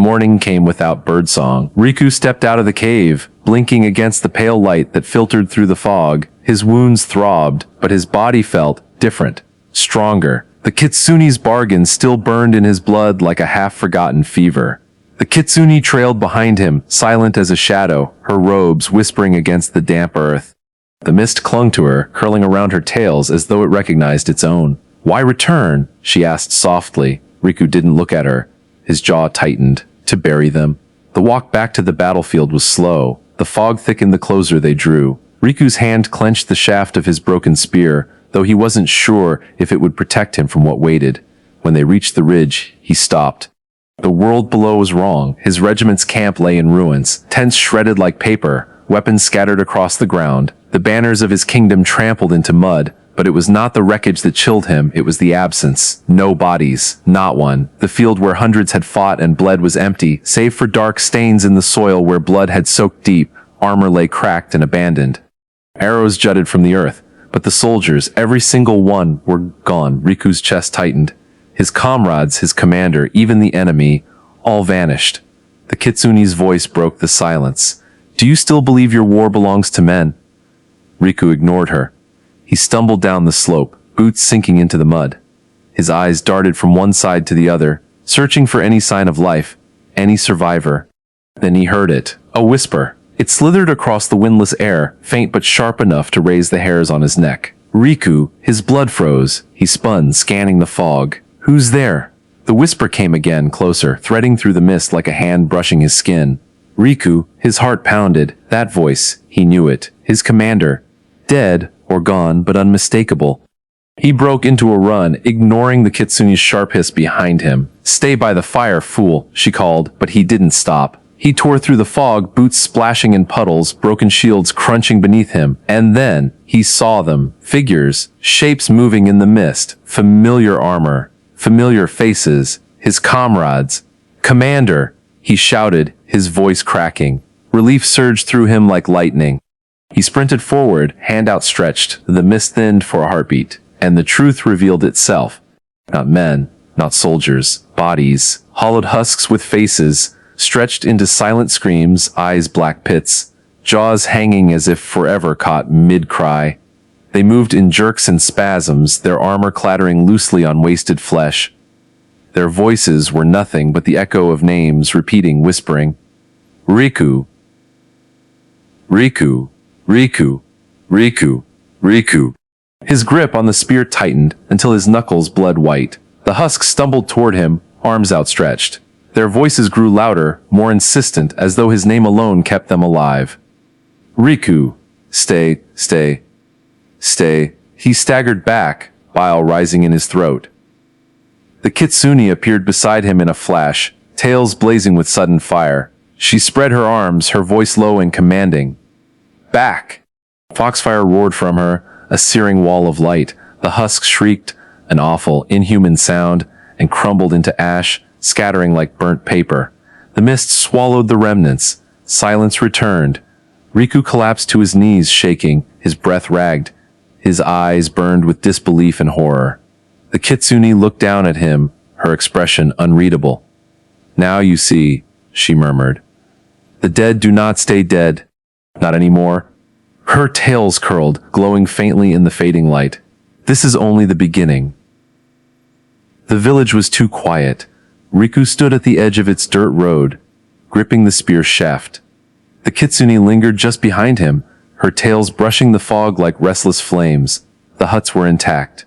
Morning came without birdsong. Riku stepped out of the cave, blinking against the pale light that filtered through the fog. His wounds throbbed, but his body felt different, stronger. The kitsune's bargain still burned in his blood like a half-forgotten fever. The kitsune trailed behind him, silent as a shadow, her robes whispering against the damp earth. The mist clung to her, curling around her tails as though it recognized its own. "Why return?" she asked softly. Riku didn't look at her. His jaw tightened. To bury them. The walk back to the battlefield was slow. The fog thickened the closer they drew. Riku's hand clenched the shaft of his broken spear, though he wasn't sure if it would protect him from what waited. When they reached the ridge, he stopped. The world below was wrong. His regiment's camp lay in ruins, tents shredded like paper, weapons scattered across the ground, the banners of his kingdom trampled into mud. But it was not the wreckage that chilled him, it was the absence. No bodies, not one. The field where hundreds had fought and bled was empty, save for dark stains in the soil where blood had soaked deep. Armor lay cracked and abandoned. Arrows jutted from the earth, but the soldiers, every single one, were gone. Riku's chest tightened. His comrades, his commander, even the enemy, all vanished. The kitsune's voice broke the silence. "Do you still believe your war belongs to men?" Riku ignored her. He stumbled down the slope, boots sinking into the mud. His eyes darted from one side to the other, searching for any sign of life, any survivor. Then he heard it, a whisper. It slithered across the windless air, faint but sharp enough to raise the hairs on his neck. Riku, his blood froze. He spun, scanning the fog. "Who's there?" The whisper came again, closer, threading through the mist like a hand brushing his skin. Riku, his heart pounded. That voice, he knew it. His commander. Dead, or gone, but unmistakable. He broke into a run, ignoring the kitsune's sharp hiss behind him. "Stay by the fire, fool," she called, but he didn't stop. He tore through the fog, boots splashing in puddles, broken shields crunching beneath him. And then, he saw them. Figures, shapes moving in the mist, familiar armor, familiar faces, his comrades. "Commander!" he shouted, his voice cracking. Relief surged through him like lightning. He sprinted forward, hand outstretched, the mist thinned for a heartbeat, and the truth revealed itself. Not men, not soldiers, bodies, hollowed husks with faces, stretched into silent screams, eyes black pits, jaws hanging as if forever caught mid-cry. They moved in jerks and spasms, their armor clattering loosely on wasted flesh. Their voices were nothing but the echo of names repeating, whispering, "Riku! Riku! Riku! Riku! Riku!" His grip on the spear tightened until his knuckles bled white. The husks stumbled toward him, arms outstretched. Their voices grew louder, more insistent, as though his name alone kept them alive. "Riku! Stay, stay, stay." He staggered back, bile rising in his throat. The kitsune appeared beside him in a flash, tails blazing with sudden fire. She spread her arms, her voice low and commanding. "Back!" Foxfire roared from her, a searing wall of light. The husks shrieked, an awful, inhuman sound, and crumbled into ash, scattering like burnt paper. The mist swallowed the remnants. Silence returned. Riku collapsed to his knees, shaking, his breath ragged. His eyes burned with disbelief and horror. The kitsune looked down at him, her expression unreadable. "Now you see," she murmured. "The dead do not stay dead. Not anymore." Her tails curled, glowing faintly in the fading light. "This is only the beginning." The village was too quiet. Riku stood at the edge of its dirt road, gripping the spear shaft. The kitsune lingered just behind him, her tails brushing the fog like restless flames. The huts were intact.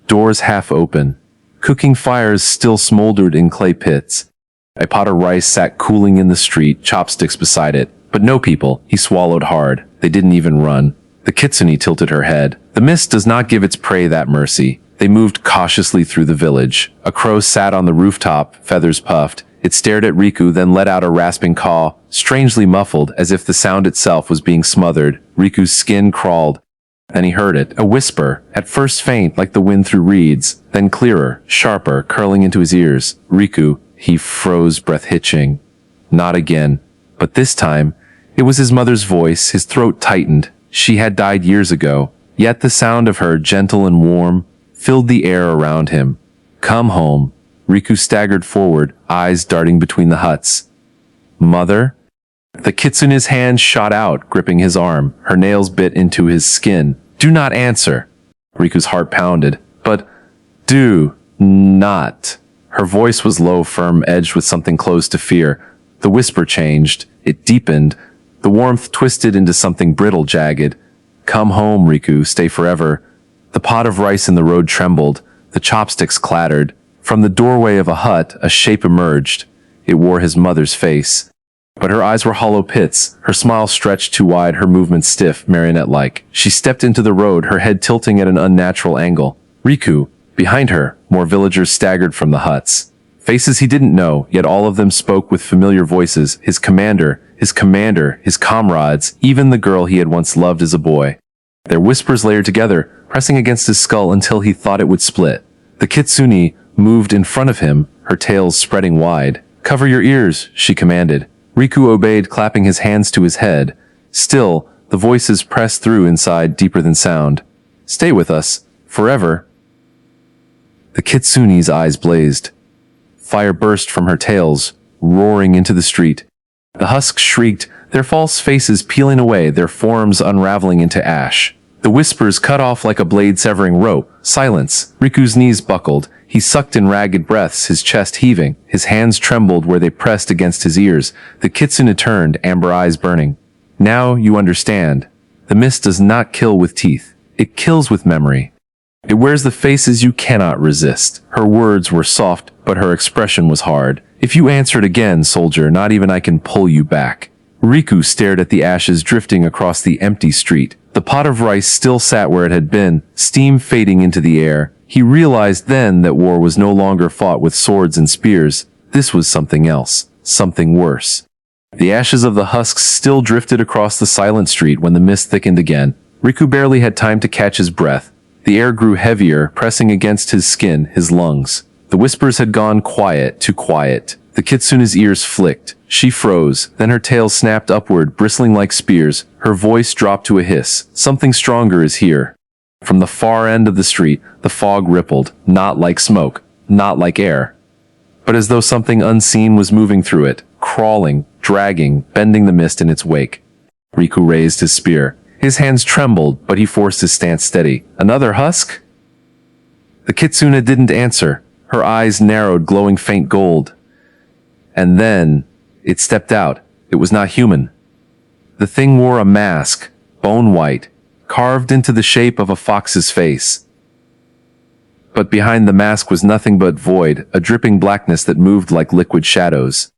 Doors half open. Cooking fires still smoldered in clay pits. A pot of rice sat cooling in the street, chopsticks beside it. But no people. He swallowed hard. They didn't even run. The kitsune tilted her head. The mist does not give its prey that mercy. They moved cautiously through the village. A crow sat on the rooftop, feathers puffed. It stared at Riku, then let out a rasping caw, strangely muffled, as if the sound itself was being smothered. Riku's skin crawled. Then he heard it, a whisper, at first faint like the wind through reeds, then clearer, sharper, curling into his ears. "Riku," he froze, breath hitching. Not again. But this time, it was his mother's voice. His throat tightened. She had died years ago, yet the sound of her, gentle and warm, filled the air around him. "Come home. Riku staggered forward, eyes darting between the huts. Mother? The kitsune's hand shot out, gripping his arm. Her nails bit into his skin. Do not answer. Riku's heart pounded. But do not. Her voice was low, firm, edged with something close to fear. The whisper changed. It deepened. The warmth twisted into something brittle, jagged. Come home, Riku, stay forever. The pot of rice in the road trembled. The chopsticks clattered. From the doorway of a hut, a shape emerged. It wore his mother's face. But her eyes were hollow pits, her smile stretched too wide, her movements stiff, marionette-like. She stepped into the road, her head tilting at an unnatural angle. Riku, behind her, more villagers staggered from the huts. Faces he didn't know, yet all of them spoke with familiar voices. His commander, his comrades, even the girl he had once loved as a boy. Their whispers layered together, pressing against his skull until he thought it would split. The kitsune moved in front of him, her tails spreading wide. Cover your ears, she commanded. Riku obeyed, clapping his hands to his head. Still, the voices pressed through inside, deeper than sound. Stay with us, forever. The kitsune's eyes blazed. Fire burst from her tails, roaring into the street. The husks shrieked, their false faces peeling away, their forms unraveling into ash. The whispers cut off like a blade severing rope. Silence. Riku's knees buckled. He sucked in ragged breaths, his chest heaving. His hands trembled where they pressed against his ears. The kitsune turned, amber eyes burning. Now you understand. The mist does not kill with teeth. It kills with memory. It wears the faces you cannot resist. Her words were soft, but her expression was hard. If you answer it again, soldier, not even I can pull you back. Riku stared at the ashes drifting across the empty street. The pot of rice still sat where it had been, steam fading into the air. He realized then that war was no longer fought with swords and spears. This was something else, something worse. The ashes of the husks still drifted across the silent street when the mist thickened again. Riku barely had time to catch his breath. The air grew heavier, pressing against his skin, his lungs. The whispers had gone quiet, too quiet. The kitsune's ears flicked. She froze, then her tail snapped upward, bristling like spears. Her voice dropped to a hiss. Something stronger is here. From the far end of the street, the fog rippled, not like smoke, not like air, but as though something unseen was moving through it, crawling, dragging, bending the mist in its wake. Riku raised his spear. His hands trembled, but he forced his stance steady. Another husk? The kitsune didn't answer. Her eyes narrowed, glowing faint gold. And then, it stepped out. It was not human. The thing wore a mask, bone white, carved into the shape of a fox's face. But behind the mask was nothing but void, a dripping blackness that moved like liquid shadows.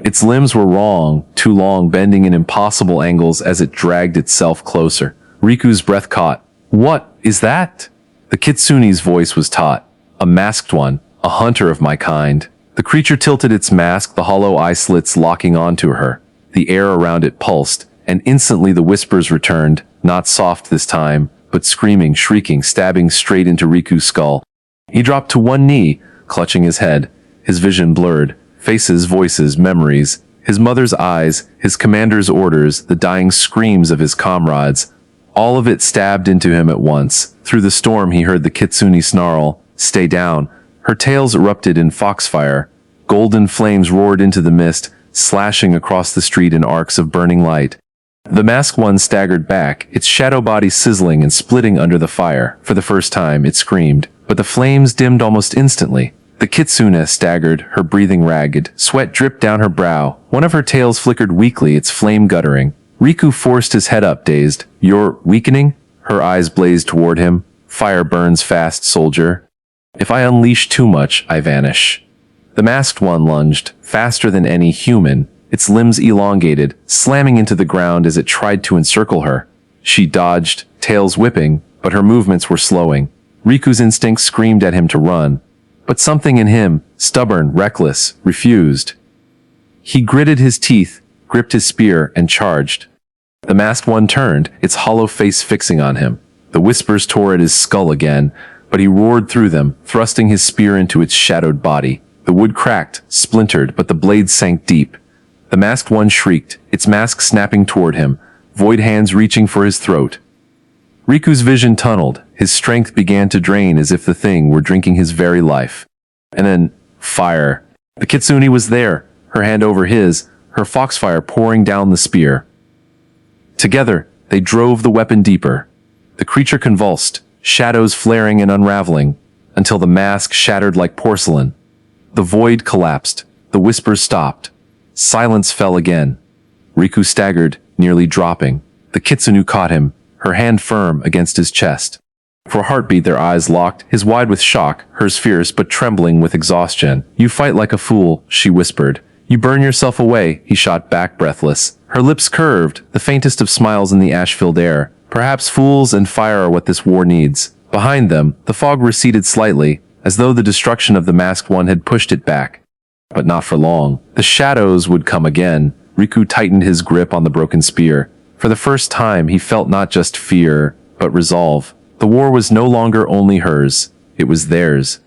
Its limbs were wrong, too long, bending in impossible angles as it dragged itself closer. Riku's breath caught. What is that? The kitsune's voice was taut. A masked one, a hunter of my kind. The creature tilted its mask, the hollow eye slits locking onto her. The air around it pulsed, and instantly the whispers returned, not soft this time, but screaming, shrieking, stabbing straight into Riku's skull. He dropped to one knee, clutching his head, his vision blurred, faces, voices, memories, his mother's eyes, his commander's orders, the dying screams of his comrades. All of it stabbed into him at once. Through the storm he heard the kitsune snarl, "Stay down." Her tails erupted in foxfire. Golden flames roared into the mist, slashing across the street in arcs of burning light. The masked one staggered back, its shadow body sizzling and splitting under the fire. For the first time, it screamed, but the flames dimmed almost instantly. The kitsune staggered, her breathing ragged. Sweat dripped down her brow. One of her tails flickered weakly, its flame guttering. Riku forced his head up, dazed. "You're weakening?" Her eyes blazed toward him. "Fire burns fast, soldier. If I unleash too much, I vanish." The masked one lunged, faster than any human, its limbs elongated, slamming into the ground as it tried to encircle her. She dodged, tails whipping, but her movements were slowing. Riku's instincts screamed at him to run, but something in him, stubborn, reckless, refused. He gritted his teeth, gripped his spear, and charged. The masked one turned, its hollow face fixing on him. The whispers tore at his skull again, but he roared through them, thrusting his spear into its shadowed body. The wood cracked, splintered, but the blade sank deep. The masked one shrieked, its mask snapping toward him, void hands reaching for his throat. Riku's vision tunneled, his strength began to drain as if the thing were drinking his very life. And then, Fire. The Kitsune was there, her hand over his, her foxfire pouring down the spear. Together, they drove the weapon deeper. The creature convulsed, shadows flaring and unraveling, until the mask shattered like porcelain. The void collapsed. The whispers stopped. Silence fell again. Riku staggered, nearly dropping. The Kitsune caught him, her hand firm against his chest. For a heartbeat their eyes locked, his wide with shock, hers fierce but trembling with exhaustion. "You fight like a fool," she whispered. "You burn yourself away," he shot back breathless. Her lips curved, the faintest of smiles in the ash-filled air. Perhaps fools and fire are what this war needs. Behind them, the fog receded slightly, as though the destruction of the masked one had pushed it back. But not for long. The shadows would come again. Riku tightened his grip on the broken spear. For the first time, he felt not just fear, but resolve. The war was no longer only hers, it was theirs.